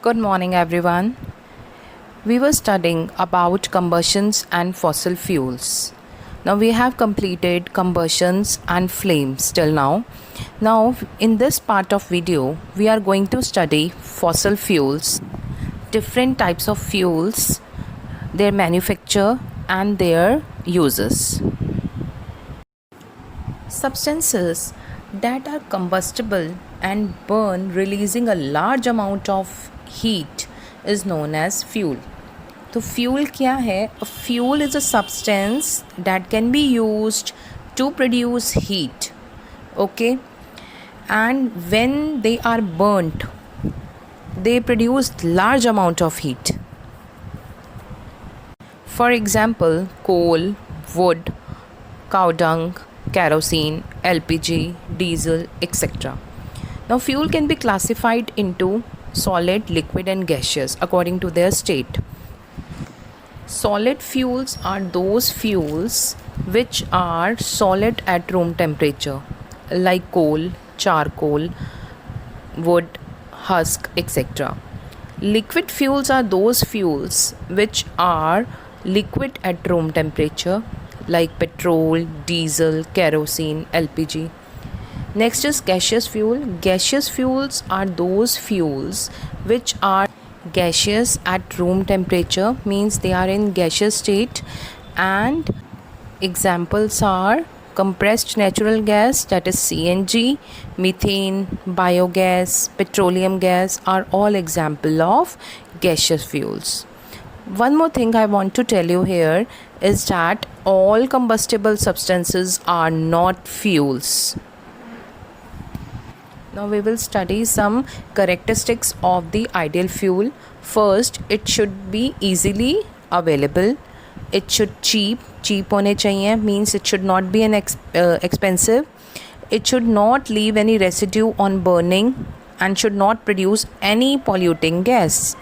Good morning, everyone. We were studying about combustions and fossil fuels. Now we have completed combustions and flames till now. Now in this part of video, we are going to study fossil fuels, different types of fuels, their manufacture and their uses. Substances that are combustible and burn releasing a large amount of heat is known as fuel. तो fuel क्या है? Fuel is a substance that can be used to produce heat, okay, and when they are burnt they produce large amount of heat. For example, coal, wood, cow dung, kerosene, LPG, diesel, etc. Now fuel can be classified into solid, liquid and gaseous according to their state. Solid fuels are those fuels which are solid at room temperature, like coal, charcoal, wood, husk, etc. Liquid fuels are those fuels which are liquid at room temperature, like petrol, diesel, kerosene, LPG. Next is gaseous fuel. Gaseous fuels are those fuels which are gaseous at room temperature, means they are in gaseous state, and examples are compressed natural gas, that is CNG, methane, biogas, petroleum gas are all example of gaseous fuels. One more thing I want to tell you here is that all combustible substances are not fuels. Now we will study some characteristics of the ideal fuel. First, it should be easily available. It should cheap होने चाहिए, means it should not be an expensive. It should not leave any residue on burning and should not produce any polluting gas.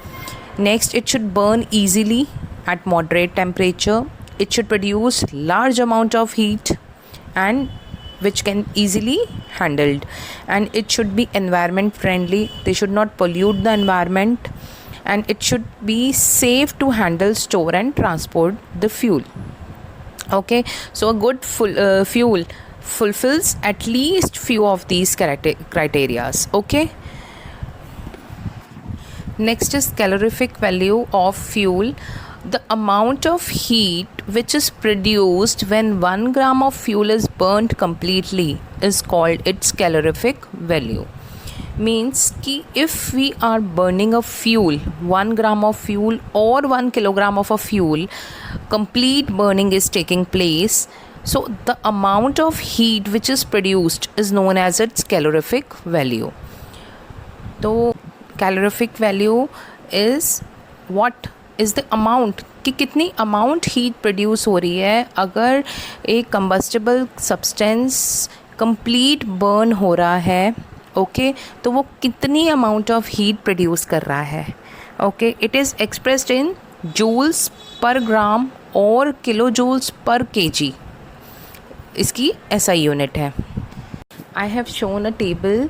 Next, it should burn easily at moderate temperature. It should produce large amount of heat and which can easily handled, and it should be environment friendly. They should not pollute the environment, and it should be safe to handle, store and transport the fuel. Okay, so a good fuel fulfills at least few of these criterias. Okay, next is calorific value of fuel. The amount of heat which is produced when 1 gram of fuel is burnt completely is called its calorific value. Means कि if we are burning a fuel, 1 gram of fuel or 1 kilogram of a fuel, complete burning is taking place, so the amount of heat which is produced is known as its calorific value. तो calorific value is what is the amount, कि कितनी amount heat produce हो रही है अगर एक combustible substance complete burn हो रहा है. ओके, तो वो कितनी अमाउंट ऑफ हीट प्रोड्यूस कर रहा है. Okay, it is expressed in joules per gram और किलो जूल्स पर केजी. इसकी SI यूनिट है. I have shown a table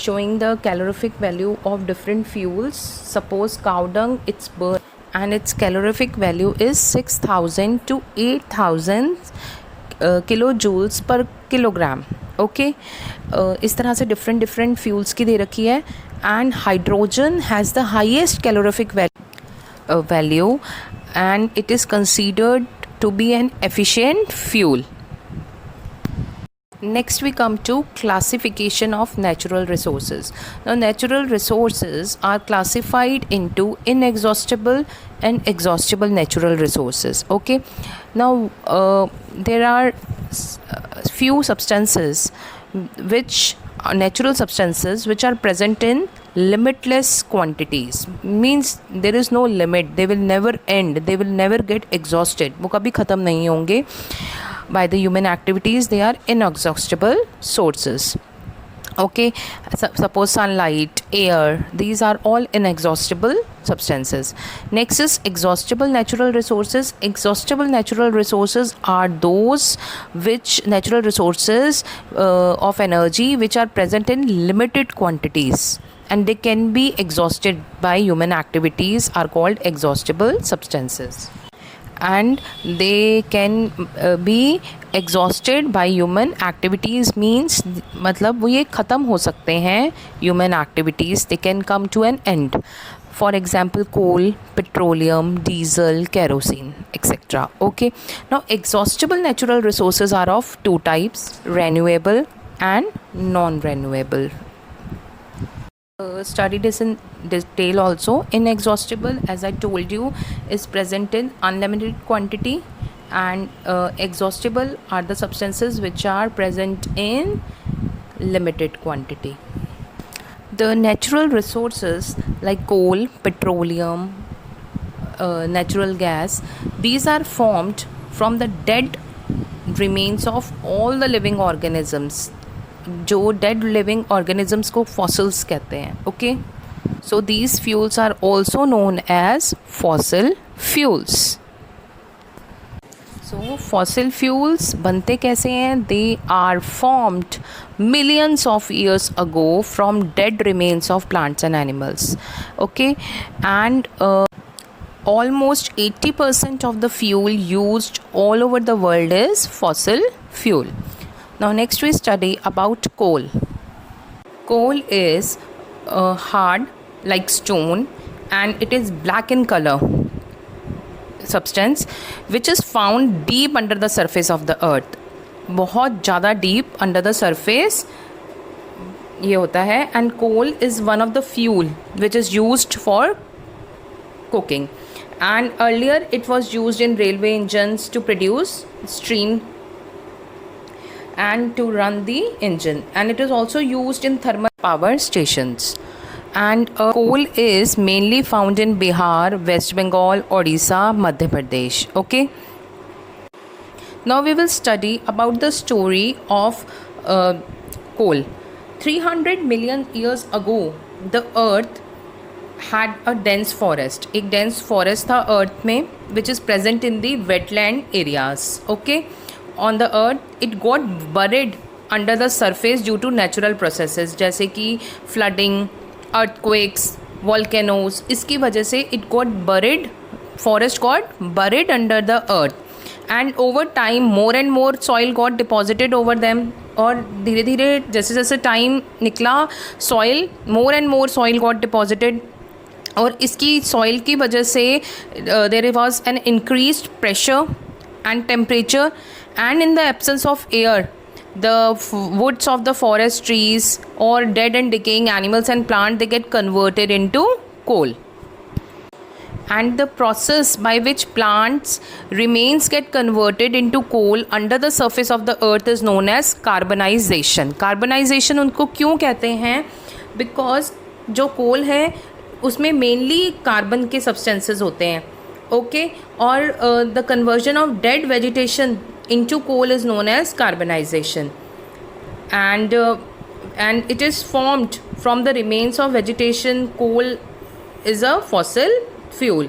showing the calorific value of different fuels. Suppose cow dung, its burn and its calorific value is 6000 to 8000 kilojoules per kilogram. Okay, इस तरह से different fuels की दे रखी है. And hydrogen has the highest calorific value and it is considered to be an efficient fuel. Next we come to classification of natural resources. Now natural resources are classified into inexhaustible and exhaustible natural resources. Okay, now there are few substances which are natural substances which are present in limitless quantities, means there is no limit, they will never end, they will never get exhausted, वो कभी ख़त्म नहीं होंगे. By the human activities, they are inexhaustible sources. Okay, suppose sunlight, air, these are all inexhaustible substances. Next is exhaustible natural resources. Exhaustible natural resources are those which natural resources of energy which are present in limited quantities and they can be exhausted by human activities are called exhaustible substances. And they can be exhausted by human activities means मतलब वो ये ख़त्म हो सकते हैं human activities, they can come to an end. For example, coal, petroleum, diesel, kerosene, etc. Okay. Now, exhaustible natural resources are of two types: renewable and non-renewable. Study this in detail also. Inexhaustible, as I told you, is present in unlimited quantity, and exhaustible are the substances which are present in limited quantity. The natural resources like coal, petroleum, natural gas, these are formed from the dead remains of all the living organisms. जो dead living organisms को fossils कहते हैं. Okay, so these fuels are also known as fossil fuels. So fossil fuels बनते कैसे हैं? They are formed millions of years ago from dead remains of plants and animals. Okay, and almost 80% of the fuel used all over the world is fossil fuel. Now next we study about coal. Coal is hard like stone and it is black in color substance which is found deep under the surface of the earth. बहुत ज़्यादा deep under the surface ये होता है. And coal is one of the fuel which is used for cooking, and earlier it was used in railway engines to produce steam and to run the engine, and it is also used in thermal power stations. And coal is mainly found in Bihar, West Bengal, Odisha, Madhya Pradesh. Okay. Now we will study about the story of coal. 300 million years ago, the earth had a dense forest. एक dense forest था earth में, which is present in the wetland areas. Okay. On the earth, it got buried under the surface due to natural processes जैसे कि flooding, earthquakes, volcanoes. इसकी वजह से it got buried, forest got buried under the earth, and over time more and more soil got deposited over them. और धीरे धीरे जैसे जैसे टाइम निकला soil, more and more soil got deposited, और इसकी soil की वजह से there was an increased pressure and temperature, and in the absence of air, the woods of the forest trees or dead and decaying animals and plants, they get converted into coal. And the process by which plants remains get converted into coal under the surface of the earth is known as carbonization. Carbonization उनको क्यों कहते हैं? Because जो coal है उसमें mainly carbon के substances होते हैं. Okay, और the conversion of dead vegetation into coal is known as carbonization, and it is formed from the remains of vegetation. Coal is a fossil fuel,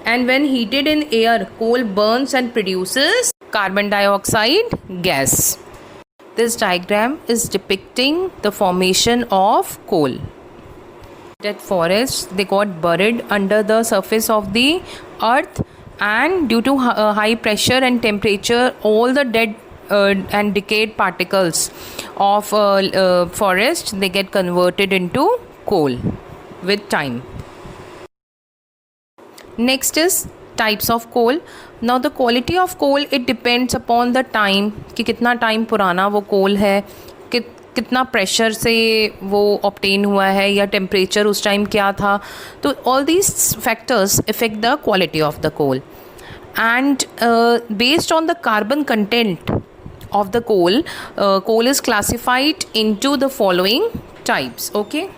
and when heated in air, coal burns and produces carbon dioxide gas. This diagram is depicting the formation of coal. Dead forests, they got buried under the surface of the earth, and due to high pressure and temperature, all the dead and decayed particles of forest, they get converted into coal with time. Next is types of coal. Now the quality of coal, it depends upon the time कि कितना time पुराना वो कोल है, कितना pressure से वो obtain हुआ है, या टेम्परेचर उस टाइम क्या था. तो all these factors effect the quality of the coal, and based on the carbon content of the coal, coal is classified into the following types. Okay,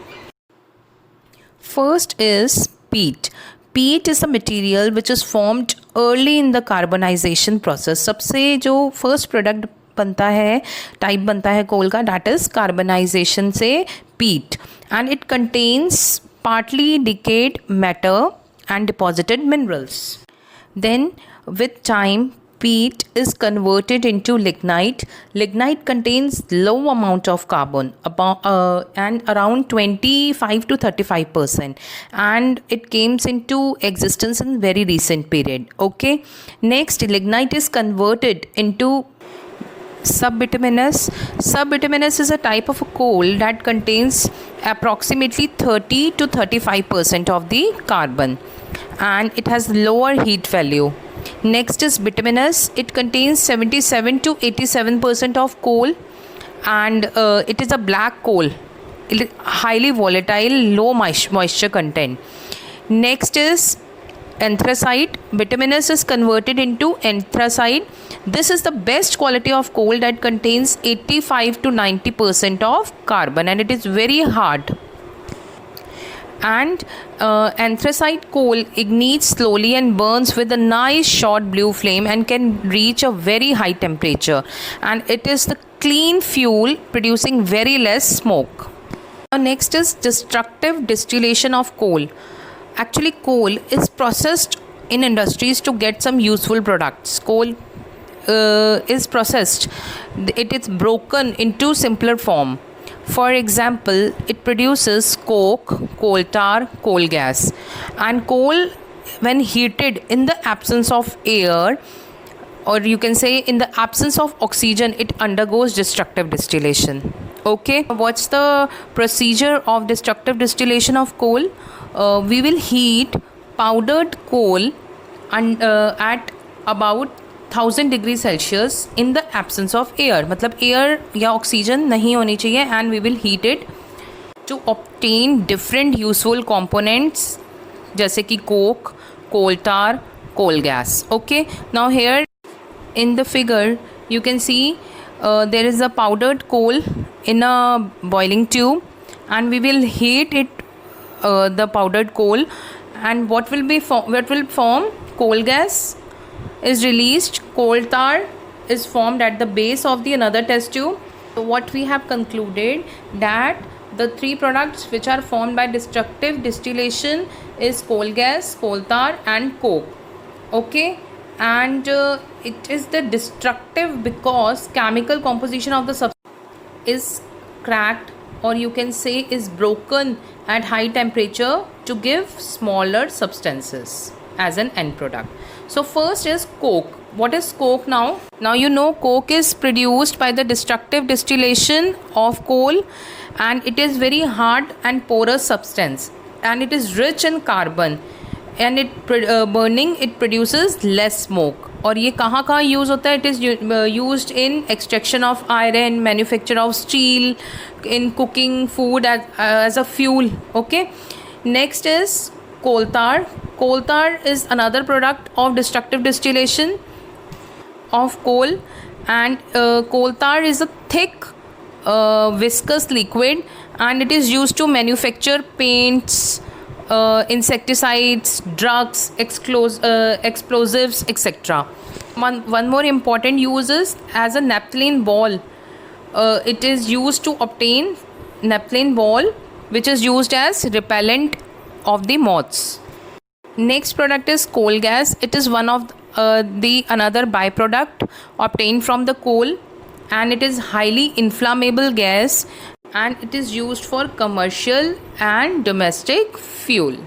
first is peat. Peat is a material which is formed early in the carbonization process. सबसे जो first product बनता है, type बनता है coal का, that is carbonization से peat, and it contains partly decayed matter and deposited minerals. Then with time, peat is converted into lignite. Lignite contains low amount of carbon, and around 25 to 35%, and it came into existence in very recent period. Okay, next, lignite is converted into subbituminous. Subbituminous is a type of a coal that contains approximately 30 to 35% of the carbon, and it has lower heat value. Next is bituminous. It contains 77 to 87% of coal, and it is a black coal. It is highly volatile, low moisture content. Next is anthracite. Bituminous is converted into anthracite. This is the best quality of coal that contains 85 to 90% of carbon, and it is very hard. And anthracite coal ignites slowly and burns with a nice short blue flame and can reach a very high temperature, and it is the clean fuel producing very less smoke. Now next is destructive distillation of coal. Actually, coal is processed in industries to get some useful products. Coal is processed, it is broken into simpler form. For example, it produces coke, coal tar, coal gas. And coal, when heated in the absence of air, or you can say in the absence of oxygen, it undergoes destructive distillation. Okay, what's the procedure of destructive distillation of coal? We will heat powdered coal at about 1000 degree Celsius in the absence of air, मतलब air या oxygen नहीं होनी चाहिए, and we will heat it to obtain different useful components जैसे कि coke, coal tar, coal gas. Okay, now here in the figure you can see there is a powdered coal in a boiling tube, and we will heat it, the powdered coal, and what will form? Coal gas is released, coal tar is formed at the base of the another test tube. So what we have concluded that the three products which are formed by destructive distillation is coal gas, coal tar and coke. Okay, and it is the destructive because chemical composition of the substance is cracked, or you can say is broken at high temperature to give smaller substances as an end product. So first is coke. What is coke now? Now you know coke is produced by the destructive distillation of coal, and it is very hard and porous substance, and it is rich in carbon, and burning it produces less smoke. और ये कहाँ कहाँ use होता है? It is used in extraction of iron, manufacture of steel, in cooking food as a fuel. Okay. Next is coal tar. Coal tar is another product of destructive distillation of coal, and coal tar is a thick viscous liquid, and it is used to manufacture paints, insecticides, drugs, explosives, etc. One more important use is as a naphthalene ball. It is used to obtain naphthalene ball, which is used as repellent of the moths. Next product is coal gas. It is one of the another byproduct obtained from the coal, and it is highly inflammable gas, and it is used for commercial and domestic fuel.